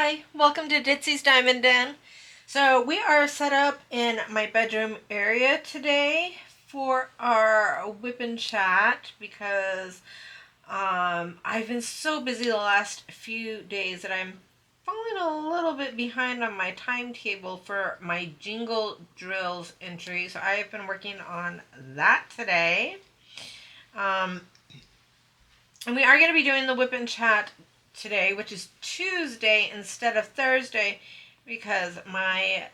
Hi, welcome to Ditzy's Diamond Den. So we are set up in my bedroom area today for our whip and chat because I've been so busy the last few days that I'm falling a little bit behind on my timetable for my jingle drills entry. So I've been working on that today. And we are going to be doing the whip and chat today, which is Tuesday instead of Thursday, because my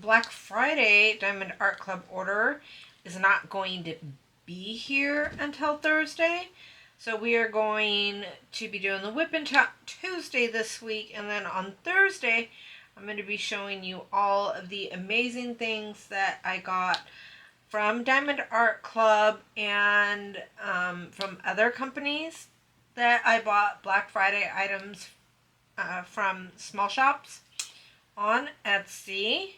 Black Friday Diamond Art Club order is not going to be here until Thursday. So we are going to be doing the whip and chat Tuesday this week, and then on Thursday I'm going to be showing you all of the amazing things that I got from Diamond Art Club and from other companies that I bought Black Friday items from small shops on Etsy.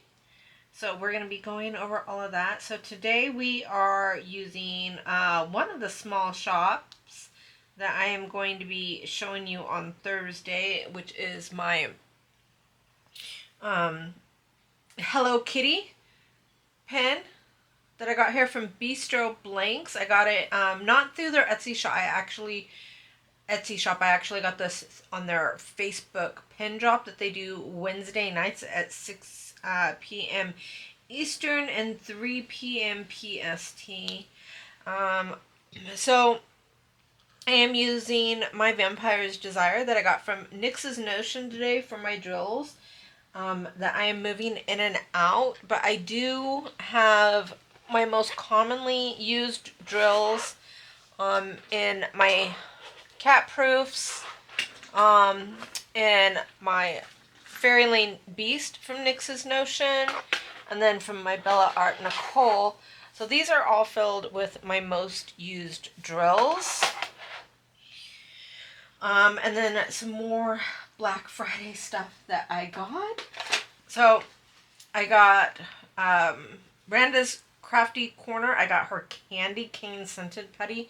So we're going to be going over all of that. So today we are using one of the small shops that I am going to be showing you on Thursday, which is my Hello Kitty pen that I got here from Bistro Blanks. I got it not through their Etsy shop. I actually got this on their Facebook pin drop that they do Wednesday nights at 6 p.m. Eastern and 3 p.m. PST. So I am using my Vampire's Desire that I got from Nyx's Notion today for my drills that I am moving in and out. But I do have my most commonly used drills in my cat proofs, and my Fairy Lane Beast from Nyx's Notion, and then from my Bella Art Nicole. So these are all filled with my most used drills. And then some more Black Friday stuff that I got. So I got Branda's Crafty Corner. I got her Candy Cane Scented Putty. It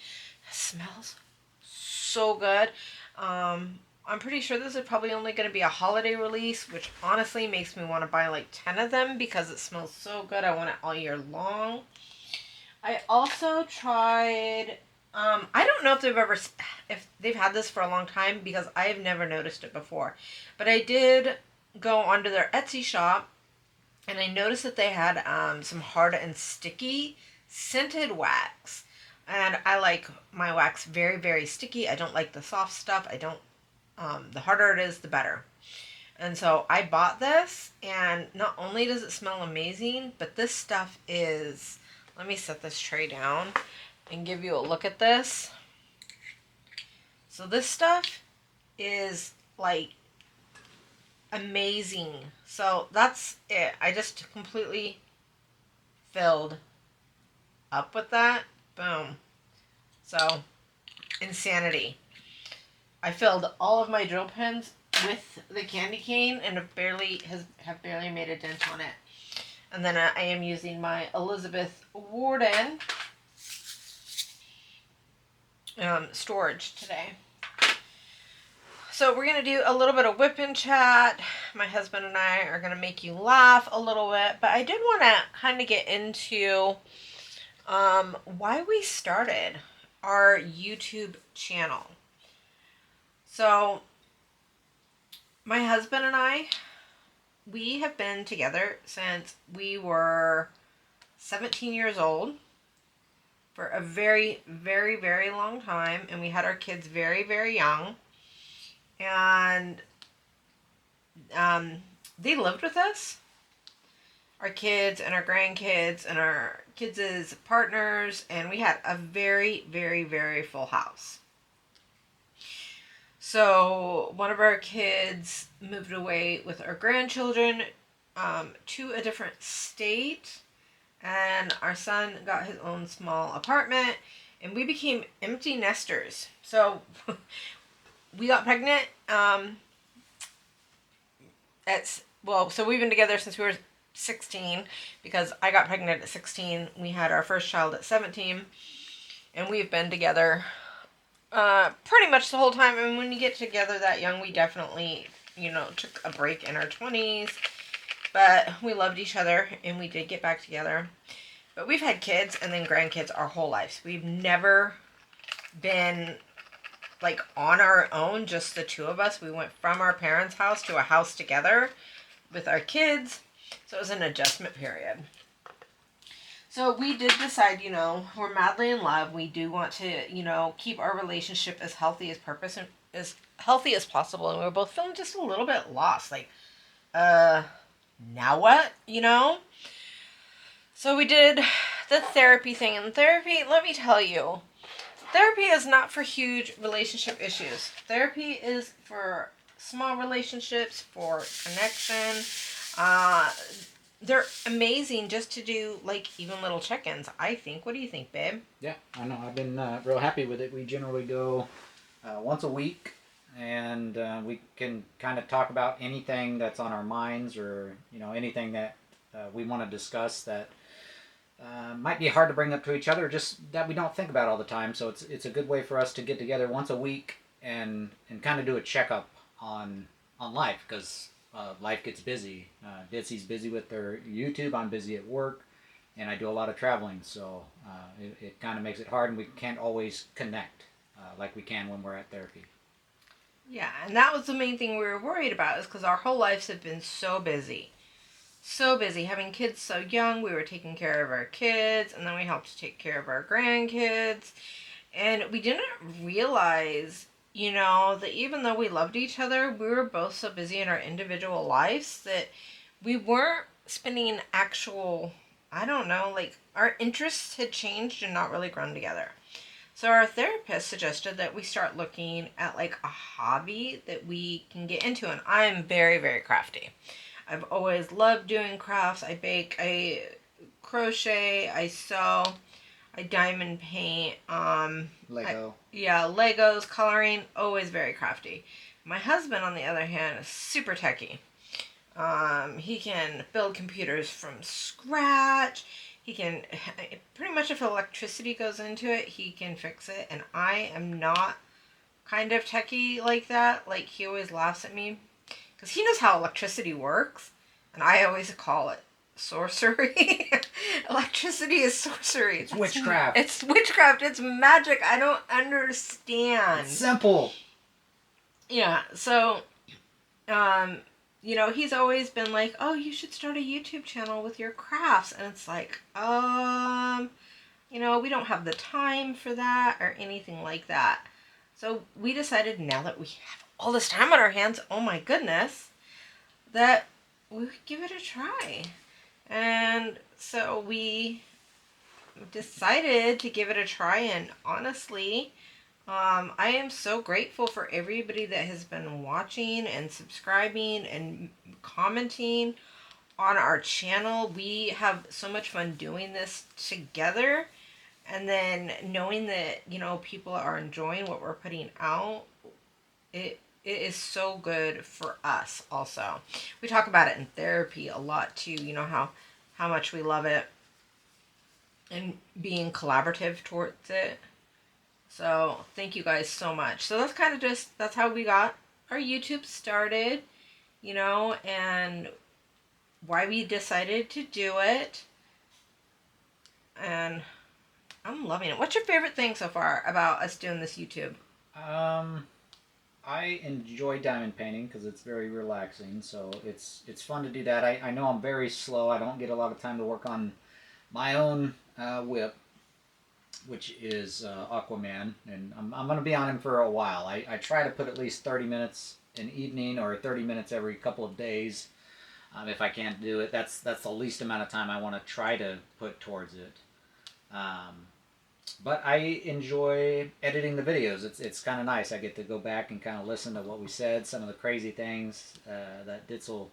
smells so good. I'm pretty sure this is probably only going to be a holiday release, which honestly makes me want to buy like 10 of them because it smells so good. I want it all year long. I also tried, I don't know if they've had this for a long time because I've never noticed it before, but I did go onto their Etsy shop and I noticed that they had some hard and sticky scented wax. And I like my wax very, very sticky. I don't like the soft stuff. The harder it is, the better. And so I bought this, and not only does it smell amazing, but this stuff is, let me set this tray down and give you a look at this. So this stuff is like amazing. So that's it. I just completely filled up with that. Boom. So, insanity. I filled all of my drill pins with the candy cane and have barely made a dent on it. And then I am using my Elizabeth Warden storage today. So we're going to do a little bit of whip and chat. My husband and I are going to make you laugh a little bit. But I did want to kind of get into why we started our YouTube channel. So my husband and I, we have been together since we were 17 years old for a very, very, very long time. And we had our kids very, very young. And they lived with us. Our kids and our grandkids and our kids' partners. And we had a very, very, very full house. So one of our kids moved away with our grandchildren to a different state, and our son got his own small apartment, and we became empty nesters. So we got pregnant. So we've been together since we were 16 because I got pregnant at 16. We had our first child at 17, and we've been together pretty much the whole time. I mean, when you get together that young, we definitely took a break in our 20s, but we loved each other and we did get back together. But we've had kids and then grandkids our whole lives. We've never been like on our own, just the two of us. We went from our parents' house to a house together with our kids. So it was an adjustment period. So we did decide, we're madly in love. We do want to, keep our relationship as healthy as healthy as possible. And we were both feeling just a little bit lost. Like, now what? So we did the therapy thing. And therapy, let me tell you, therapy is not for huge relationship issues. Therapy is for small relationships, for connection. They're amazing just to do, like, even little check-ins, I think. What do you think, babe? Yeah, I know. I've been real happy with it. We generally go once a week, and we can kind of talk about anything that's on our minds, or anything that we want to discuss that might be hard to bring up to each other, just that we don't think about all the time. So it's a good way for us to get together once a week and kind of do a checkup on life, because life gets busy. Ditzy's busy with their YouTube. I'm busy at work, and I do a lot of traveling. So it kind of makes it hard, and we can't always connect like we can when we're at therapy. Yeah, and that was the main thing we were worried about, is because our whole lives have been so busy. So busy. Having kids so young, we were taking care of our kids, and then we helped to take care of our grandkids. And we didn't realize, that even though we loved each other, we were both so busy in our individual lives that we weren't spending actual, I don't know, like, our interests had changed and not really grown together. So our therapist suggested that we start looking at, like, a hobby that we can get into. And I'm very, very crafty. I've always loved doing crafts. I bake, I crochet, I sew, I diamond paint. Lego. Legos, coloring, always very crafty. My husband, on the other hand, is super techie. He can build computers from scratch. He can, pretty much if electricity goes into it, he can fix it. And I am not kind of techie like that. Like, he always laughs at me because he knows how electricity works, and I always call it sorcery. Electricity is sorcery. It's witchcraft. It's witchcraft. It's magic. I don't understand. It's simple. Yeah, so, he's always been like, oh, you should start a YouTube channel with your crafts. And it's like, we don't have the time for that or anything like that. So we decided, now that we have all this time on our hands, oh my goodness, that we would give it a try. And so we decided to give it a try, and honestly, I am so grateful for everybody that has been watching and subscribing and commenting on our channel. We have so much fun doing this together, and then knowing that, people are enjoying what we're putting out, it is so good for us also. We talk about it in therapy a lot too, how much we love it and being collaborative towards it. So thank you guys so much. So that's kind of that's how we got our YouTube started, and why we decided to do it. And I'm loving it. What's your favorite thing so far about us doing this YouTube? I enjoy diamond painting because it's very relaxing, so it's fun to do that. I know I'm very slow. I don't get a lot of time to work on my own WIP, which is Aquaman, and I'm going to be on him for a while. I try to put at least 30 minutes an evening, or 30 minutes every couple of days. If I can't do it, that's the least amount of time I want to try to put towards it. But I enjoy editing the videos. It's kind of nice. I get to go back and kind of listen to what we said, some of the crazy things that Ditz will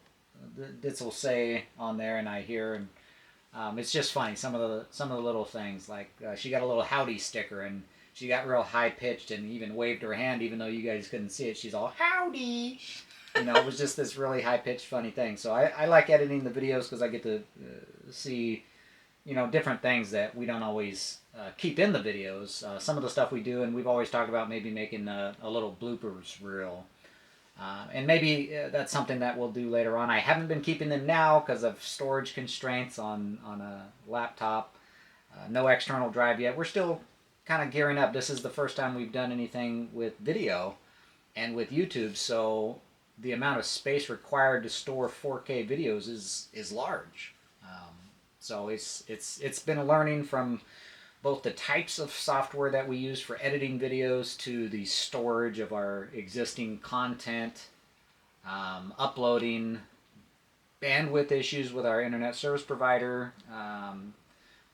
say on there, and I hear, and it's just funny. Some of the little things, like she got a little howdy sticker, and she got real high pitched and even waved her hand, even though you guys couldn't see it. She's all howdy. It was just this really high pitched funny thing. So I like editing the videos because I get to see different things that we don't always keep in the videos. Some of the stuff we do, and we've always talked about maybe making a little bloopers reel And maybe that's something that we'll do later on. I haven't been keeping them now because of storage constraints on a laptop. No external drive yet. We're still kind of gearing up. This is the first time we've done anything with video and with YouTube, so the amount of space required to store 4K videos is large. So it's been a learning from both the types of software that we use for editing videos to the storage of our existing content, uploading, bandwidth issues with our internet service provider.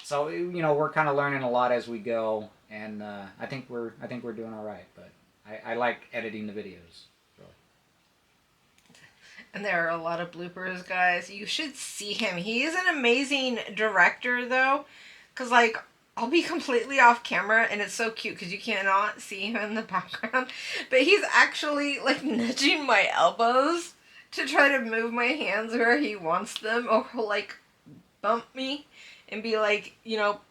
So we're kind of learning a lot as we go, and I think we're doing all right. But I like editing the videos. Really. And there are a lot of bloopers, guys. You should see him. He is an amazing director, though, because like I'll be completely off camera, and it's so cute because you cannot see him in the background, but he's actually like nudging my elbows to try to move my hands where he wants them, or he'll like bump me and be like,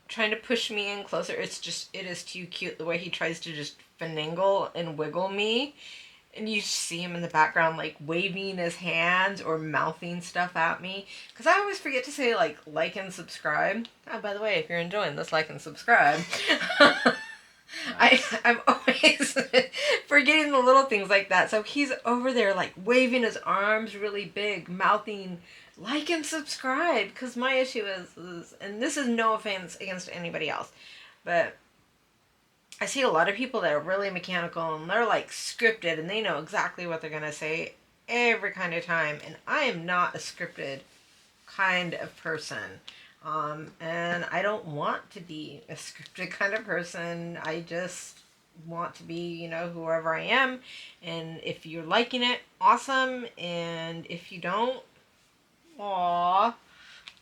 trying to push me in closer. It is too cute the way he tries to just finagle and wiggle me. And you see him in the background, like, waving his hands or mouthing stuff at me. Because I always forget to say, like and subscribe. Oh, by the way, if you're enjoying this, like and subscribe. Nice. I'm always forgetting the little things like that. So he's over there, like, waving his arms really big, mouthing, like and subscribe. Because my issue is, and this is no offense against anybody else, but I see a lot of people that are really mechanical and they're like scripted and they know exactly what they're going to say every kind of time. And I am not a scripted kind of person. And I don't want to be a scripted kind of person. I just want to be, whoever I am. And if you're liking it, awesome. And if you don't, aw.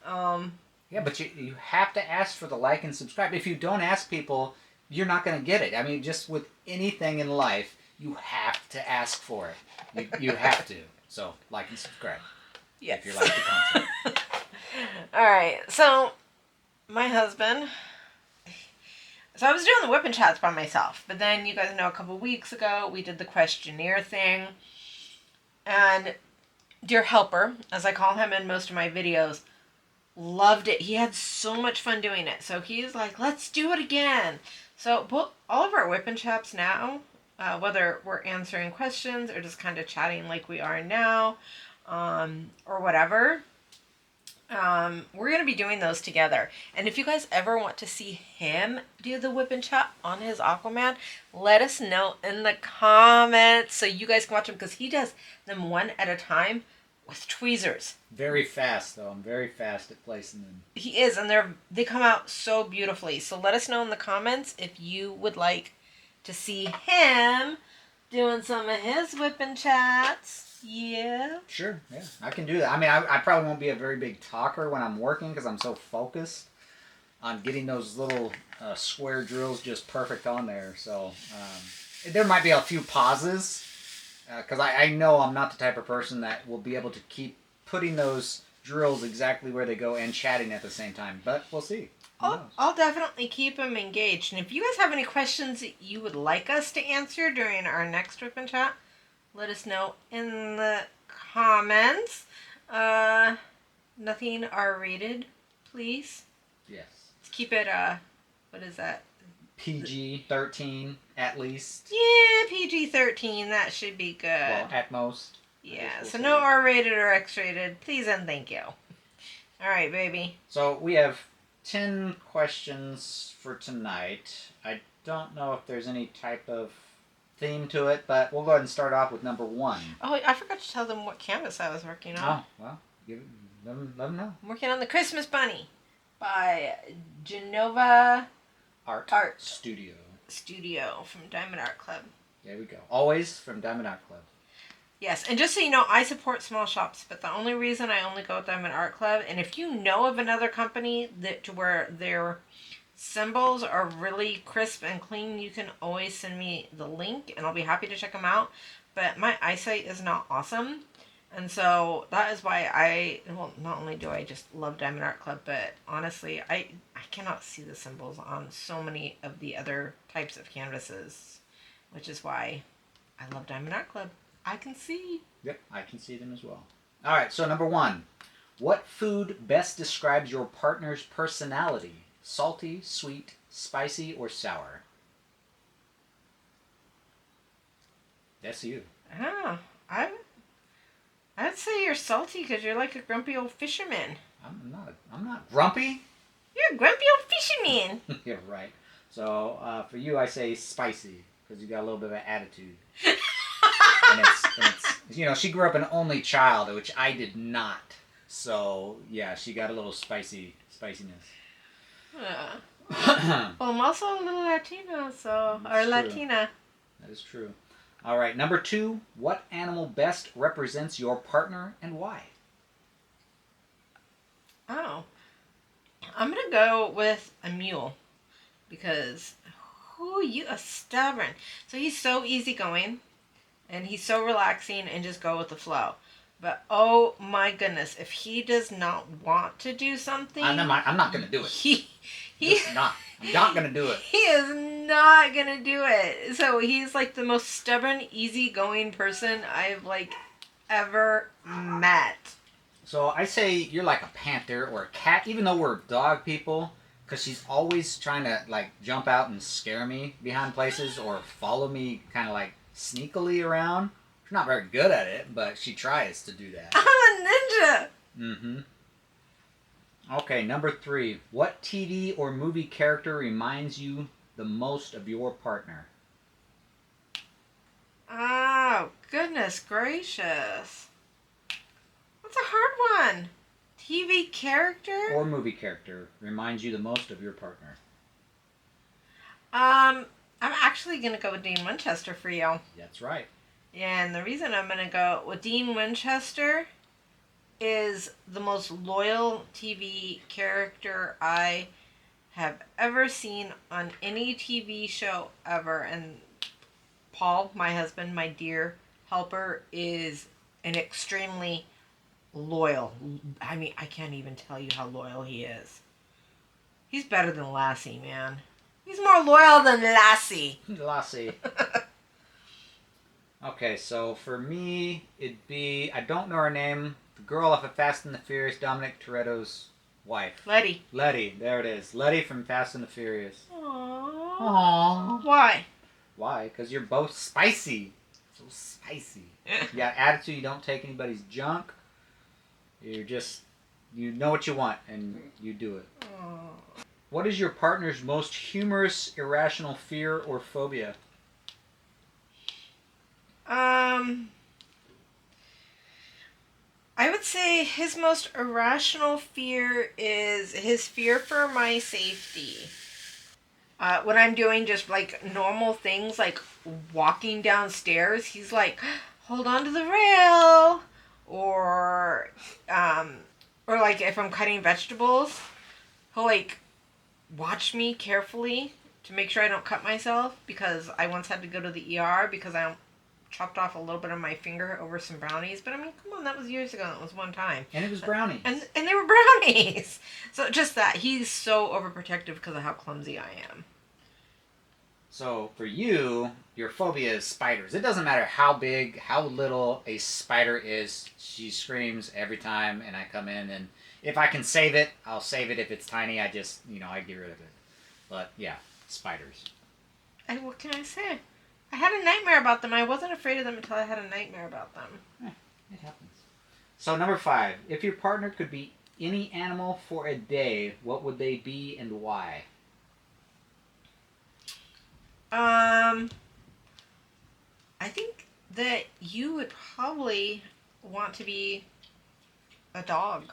Yeah, but you have to ask for the like and subscribe. If you don't ask people, you're not going to get it. I mean, just with anything in life, you have to ask for it. You have to. So, like and subscribe. Yes. If you like the content. All right. So, my husband. So, I was doing the whipping chats by myself. But then, you guys know, a couple weeks ago, we did the questionnaire thing. And Dear Helper, as I call him in most of my videos, loved it. He had so much fun doing it. So, he's like, let's do it again. So, all of our whipping chats now, whether we're answering questions or just kind of chatting like we are now, or whatever, we're going to be doing those together. And if you guys ever want to see him do the whipping chat on his Aquaman, let us know in the comments so you guys can watch him, because he does them one at a time with tweezers. Very fast, though. I'm very fast at placing them. He is, and they come out so beautifully. So let us know in the comments if you would like to see him doing some of his whipping chats. Yeah. Sure, yeah. I can do that. I mean, I probably won't be a very big talker when I'm working because I'm so focused on getting those little square drills just perfect on there. So there might be a few pauses because I know I'm not the type of person that will be able to keep putting those drills exactly where they go and chatting at the same time. But we'll see. I'll definitely keep him engaged. And if you guys have any questions that you would like us to answer during our next whip and chat, let us know in the comments. Nothing R-rated, please. Yes. Let's keep it, what is that? PG-13 at least. Yeah, PG-13. That should be good. Well, at most. Yeah, so no R-rated or X-rated. Please and thank you. All right, baby. So we have 10 questions for tonight. I don't know if there's any type of theme to it, but we'll go ahead and start off with number 1. Oh, I forgot to tell them what canvas I was working on. Oh, well, let them know. I'm working on the Christmas Bunny by Genova Art Studio from Diamond Art Club. There we go. Always from Diamond Art Club. Yes, and just so you know, I support small shops, but the only reason I only go with Diamond Art Club, and if you know of another company that to where their symbols are really crisp and clean, you can always send me the link, and I'll be happy to check them out. But my eyesight is not awesome, and so that is why not only do I just love Diamond Art Club, but honestly, I cannot see the symbols on so many of the other types of canvases, which is why I love Diamond Art Club. I can see. Yep, I can see them as well. All right, so number 1. What food best describes your partner's personality? Salty, sweet, spicy, or sour? That's you. Oh, I'd say you're salty because you're like a grumpy old fisherman. I'm not grumpy. You're a grumpy old fisherman. You're right. So for you, I say spicy because you got a little bit of an attitude. and it's she grew up an only child, which I did not. So yeah, she got a little spiciness. Well, I'm also a little Latina, Latina. That is true. All right, number 2. What animal best represents your partner and why? Oh, I'm gonna go with a mule because you are stubborn. So he's so easygoing, and he's so relaxing, and just go with the flow. But oh my goodness, if he does not want to do something, I'm not gonna do it. I'm not gonna do it. He is not gonna do it. So he's like the most stubborn, easygoing person I've ever met. So I say you're like a panther or a cat, even though we're dog people, because she's always trying to jump out and scare me behind places or follow me kind of sneakily around. She's not very good at it, but she tries to do that. I'm a ninja. Mm-hmm. Okay, number 3. What TV or movie character reminds you the most of your partner? Oh, goodness gracious. That's a hard one. TV character? Or movie character reminds you the most of your partner? I'm actually going to go with Dean Winchester for you. That's right. Yeah, and the reason I'm going to go with Dean Winchester is the most loyal TV character I have ever seen on any TV show ever. And Paul, my husband, my dear helper, is an extremely loyal. I mean, I can't even tell you how loyal he is. He's better than Lassie, man. He's more loyal than Lassie. Lassie. Okay, so for me, it'd be, I don't know her name, the girl off of Fast and the Furious, Dominic Toretto's wife. Letty. Letty, there it is. Letty from Fast and the Furious. Aww. Aww. Why? Why? Because you're both spicy. So spicy. You got attitude, you don't take anybody's junk. You're just, you know what you want, and you do it. Aww. What is your partner's most humorous, irrational fear or phobia? I would say his most irrational fear is his fear for my safety. When I'm doing just normal things like walking downstairs, he's like, hold on to the rail. Or if I'm cutting vegetables, he'll watch me carefully to make sure I don't cut myself, because I once had to go to the ER because I chopped off a little bit of my finger over some brownies. But I mean, come on, that was years ago. That was one time. And it was brownies. And they were brownies. So just that. He's so overprotective because of how clumsy I am. So for you, your phobia is spiders. It doesn't matter how big, how little a spider is. She screams every time, and I come in, and if I can save it, I'll save it. If it's tiny, I just, I get rid of it. But yeah, spiders. And what can I say? I had a nightmare about them. I wasn't afraid of them until I had a nightmare about them. It happens. So number 5, if your partner could be any animal for a day, what would they be and why? I think that you would probably want to be a dog.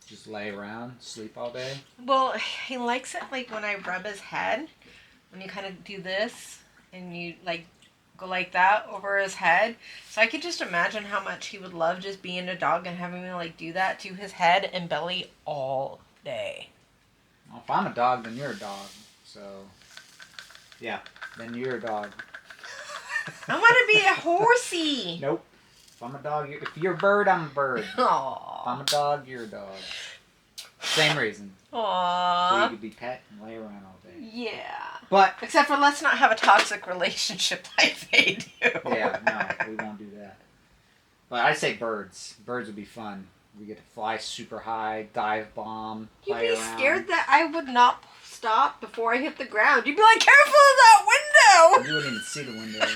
Just lay around, sleep all day? Well, he likes it when I rub his head. When you kind of do this and you go like that over his head. So I could just imagine how much he would love just being a dog and having me do that to his head and belly all day. Well, if I'm a dog, then you're a dog. So, yeah, then you're a dog. I want to be a horsey. Nope. If I'm a dog, if you're a bird, I'm a bird. Aww. If I'm a dog, you're a dog. Same reason. So you Aww. could be pet and lay around all day. Yeah. But Except for let's not have a toxic relationship like they do. yeah, no, we won't do that. But I say birds. Birds would be fun. We get to fly super high, dive bomb, You'd play be around. scared that I would not stop before I hit the ground. You'd be like, careful of that window! You wouldn't even see the window.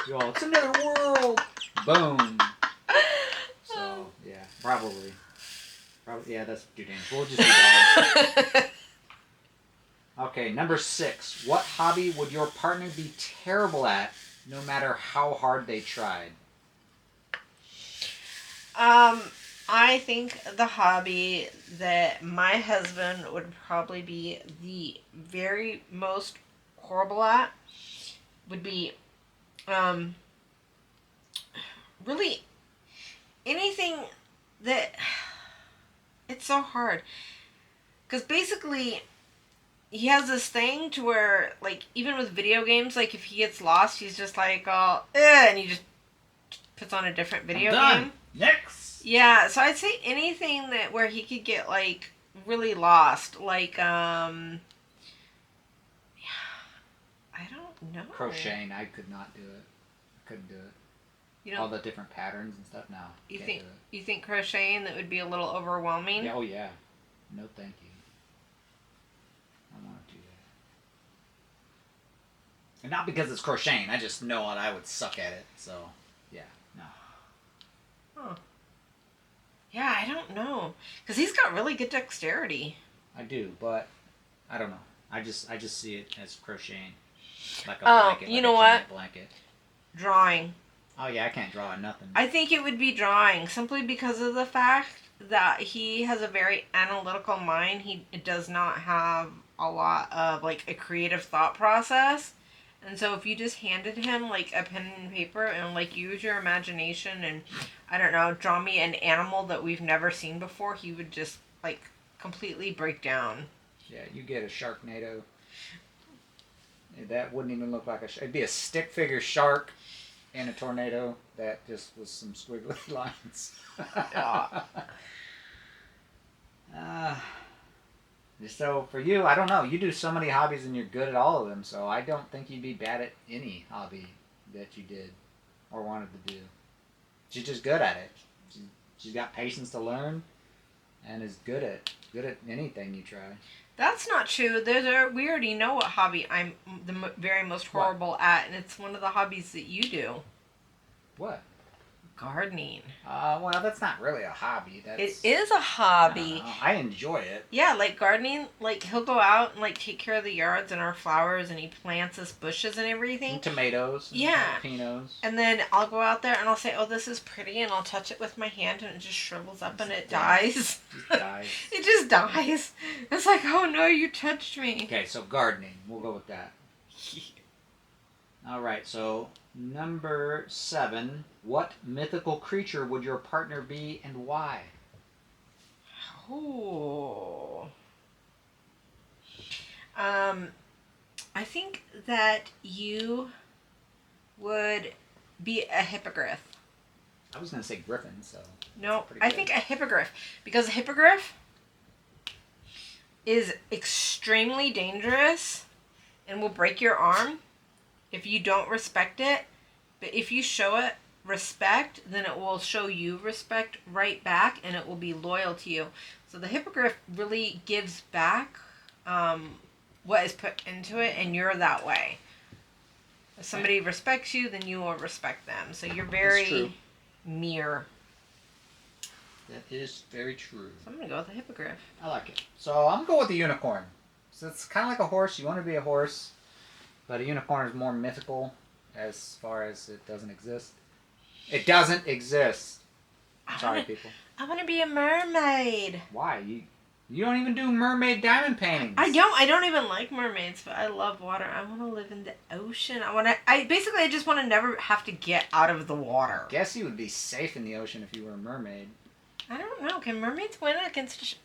You're all, it's another world. Boom. So yeah, probably. Yeah, that's too dangerous. We'll just be dogs. Okay, number 6. What hobby would your partner be terrible at, no matter how hard they tried? I think the hobby that my husband would probably be the very most horrible at would be, really anything that, it's so hard. Because basically, he has this thing to where, like, even with video games, like, if he gets lost, he's just like, oh, and he just puts on a different video game. Next. Yeah, so I'd say anything that where he could get, like, really lost. Like, yeah, I don't know. Crocheting, I could not do it. I couldn't do it. You know, all the different patterns and stuff. No, you can't think do it. you think crocheting that would be a little overwhelming? Yeah, oh yeah. No, thank you. I don't want to do that. And not because it's crocheting. I just know that I would suck at it. So, yeah, no. Huh. Yeah, I don't know, because he's got really good dexterity. I do, but I don't know. I just see it as crocheting, like a blanket. You like know a what? giant blanket. Drawing. Oh yeah, I can't draw nothing. I think it would be drawing, simply because of the fact that he has a very analytical mind. He does not have a lot of, like, a creative thought process. And so if you just handed him, like, a pen and paper and, like, use your imagination and, I don't know, draw me an animal that we've never seen before, he would just, like, completely break down. Yeah, you get a Sharknado. That wouldn't even look like a shark. It'd be a stick figure shark in a tornado that just was some squiggly lines. Yeah. So for you, I don't know. You do so many hobbies and you're good at all of them. So I don't think you'd be bad at any hobby that you did or wanted to do. She's just good at it. She's got patience to learn, and is good at anything you try. That's not true. We already know what hobby I'm the very most horrible at, and it's one of the hobbies that you do. What? Gardening. Well, that's not really a hobby. It is a hobby. I enjoy it. Yeah, like gardening, like he'll go out and, like, take care of the yards and our flowers, and he plants us bushes and everything. And tomatoes. And yeah. Jalapenos. And then I'll go out there and I'll say, oh, this is pretty, and I'll touch it with my hand and it just shrivels up and it dies. It dies. It just dies. It's like, oh no, you touched me. Okay, so gardening. We'll go with that. All right, so number 7. What mythical creature would your partner be and why? Oh. I think that you would be a hippogriff. I was going to say griffin, so... No, I think a hippogriff. Because a hippogriff is extremely dangerous and will break your arm if you don't respect it. But if you show it respect, then it will show you respect right back, and it will be loyal to you. So the hippogriff really gives back what is put into it, and you're that way. If somebody respects you, then you will respect them. So you're very mere. That is very true. So I'm going to go with the hippogriff. I like it. So I'm going to go with the unicorn. So it's kind of like a horse. You want to be a horse, but a unicorn is more mythical as far as it doesn't exist. It doesn't exist. Sorry, people. I want to be a mermaid. Why? You don't even do mermaid diamond paintings. I don't even like mermaids, but I love water. I want to live in the ocean. I just want to never have to get out of the water. I guess you would be safe in the ocean if you were a mermaid. I don't know. Can mermaids win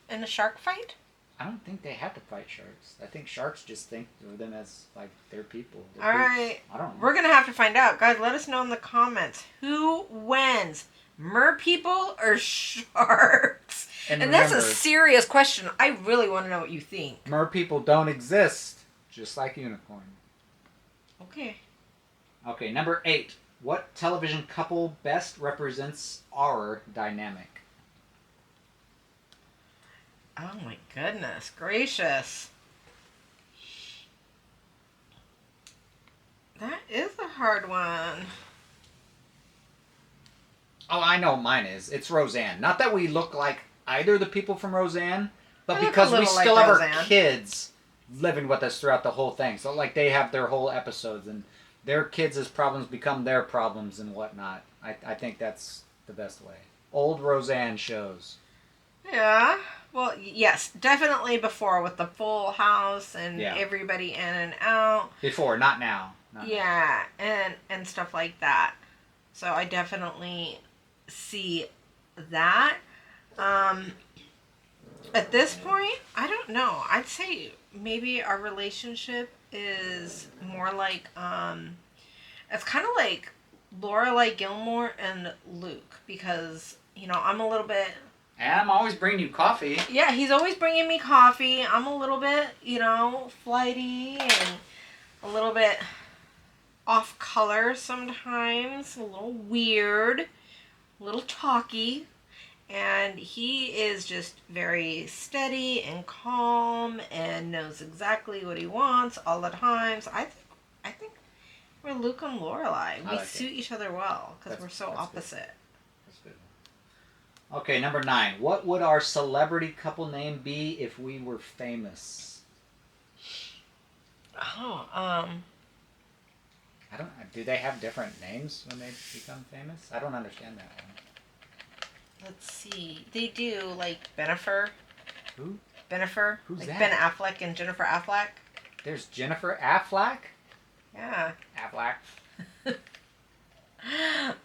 in a shark fight? I don't think they have to fight sharks. I think sharks just think of them as, like, their people. All right. I don't know. We're going to have to find out. Guys, let us know in the comments. Who wins? Mer people or sharks? And that's remember, a serious question. I really want to know what you think. mer people don't exist, just like unicorns. Okay. Okay, number 8. What television couple best represents our dynamic? Oh my goodness gracious. That is a hard one. Oh, I know what mine is. It's Roseanne. Not that we look like either of the people from Roseanne, but I look because a we little still like have Roseanne. our kids living with us throughout the whole thing. So, like, they have their whole episodes, and their kids' problems become their problems and whatnot. I think that's the best way. Old Roseanne shows. Yeah. Well, yes, definitely before with the full house and Yeah. everybody in and out. Before, not now. Not now. Yeah, and stuff like that. So I definitely see that. At this point, I don't know. I'd say maybe our relationship is more like it's kind of like Lorelai Gilmore and Luke, because I'm a little bit. And I'm always bringing you coffee. Yeah, he's always bringing me coffee. I'm a little bit, flighty and a little bit off color sometimes, a little weird, a little talky. And he is just very steady and calm and knows exactly what he wants all the time. So I think we're Luke and Lorelai. We suit each other well because we're so opposite. Good. That's good. Okay, number 9. What would our celebrity couple name be if we were famous? Oh, I don't. Do they have different names when they become famous? I don't understand that one. let's see. They do like Bennifer. Who? Bennifer. Who's like that? Ben Affleck and Jennifer Affleck. There's Jennifer Affleck. Yeah. Affleck. No,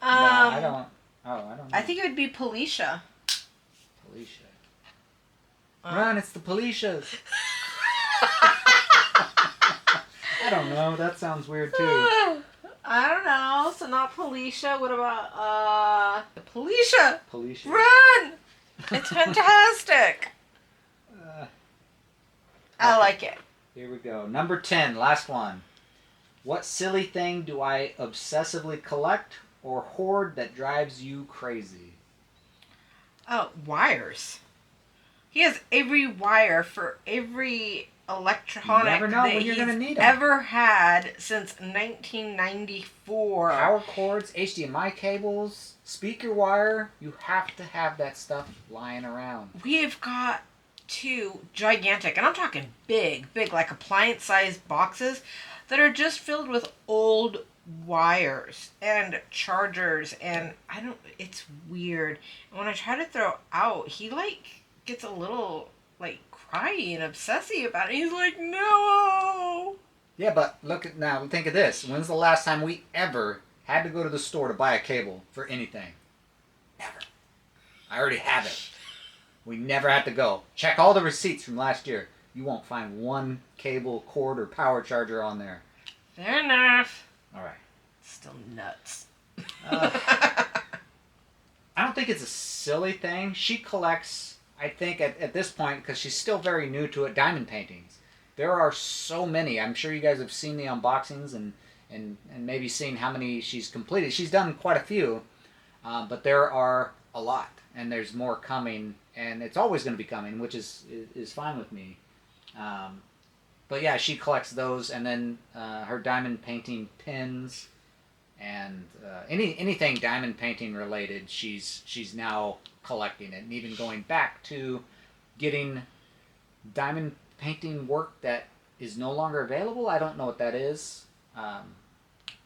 I don't. Oh, I don't know. I think it would be Policia. Policia. Run! It's the Policias. I don't know. That sounds weird too. I don't know. So not Policia. What about Policia? Policia. Run! It's fantastic. I like it. Here we go. Number 10, last one. What silly thing do I obsessively collect or hoard that drives you crazy? Oh, wires. He has every wire for every electronic You never know that when you're he's gonna need 'em. ever had since 1994. Power cords, HDMI cables, speaker wire. You have to have that stuff lying around. We've got 2 gigantic, and I'm talking big, like appliance-sized boxes that are just filled with old wires and chargers, and it's weird. And when I try to throw out, he gets a little crying and obsessive about it. He's like, no. Yeah, but now think of this. When's the last time we ever had to go to the store to buy a cable for anything? Never. I already have it. We never had to go. Check all the receipts from last year. You won't find one cable, cord, or power charger on there. Fair enough. All right. Still nuts. I don't think it's a silly thing. She collects, I think, at this point, because she's still very new to it, diamond paintings. There are so many. I'm sure you guys have seen the unboxings and maybe seen how many she's completed. She's done quite a few, but there are a lot, and there's more coming, and it's always going to be coming, which is fine with me. But yeah, she collects those, and then her diamond painting pins, and anything diamond painting related, she's now collecting it, and even going back to getting diamond painting work that is no longer available. I don't know what that is. But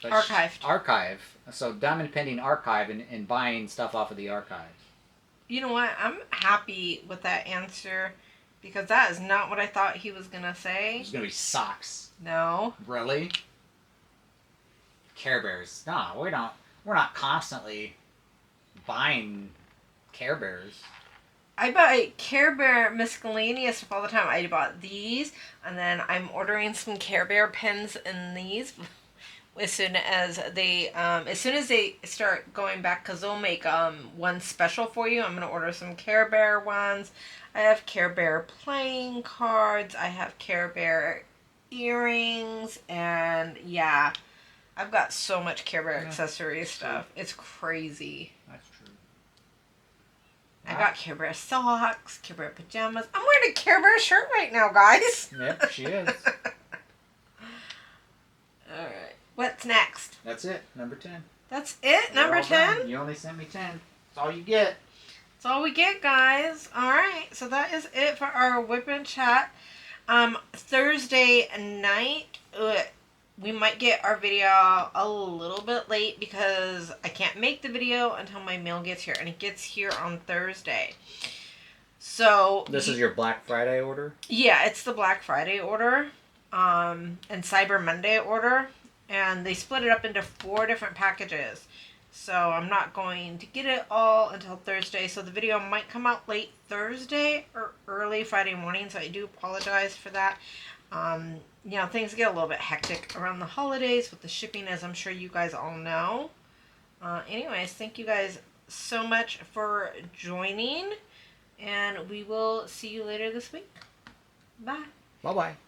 Archived. Archive. So diamond painting archive and buying stuff off of the archive. You know what? I'm happy with that answer because that is not what I thought he was going to say. It's going to be socks. No. Really? Care Bears. No, we're not constantly buying Care Bears. I buy Care Bear miscellaneous stuff all the time. I bought these, and then I'm ordering some Care Bear pens in these as soon as they start going back, because they'll make one special for you. I'm gonna order some Care Bear ones. I have Care Bear playing cards. I have Care Bear earrings, and yeah, I've got so much Care Bear accessory stuff. It's crazy. That's true. I got Care Bear socks, Care Bear pajamas. I'm wearing a Care Bear shirt right now, guys. Yep, she is. Alright. What's next? That's it. Number 10. That's it? We're Number all 10? done. You only sent me 10. That's all you get. That's all we get, guys. Alright. So that is it for our Whip and Chat. Thursday night, we might get our video a little bit late because I can't make the video until my mail gets here, and it gets here on Thursday. So this is your Black Friday order? Yeah, it's the Black Friday order, and Cyber Monday order, and they split it up into 4 different packages. So I'm not going to get it all until Thursday. So the video might come out late Thursday or early Friday morning. So I do apologize for that. You know, things get a little bit hectic around the holidays with the shipping, as I'm sure you guys all know. Anyways, thank you guys so much for joining, and we will see you later this week. Bye. Bye-bye.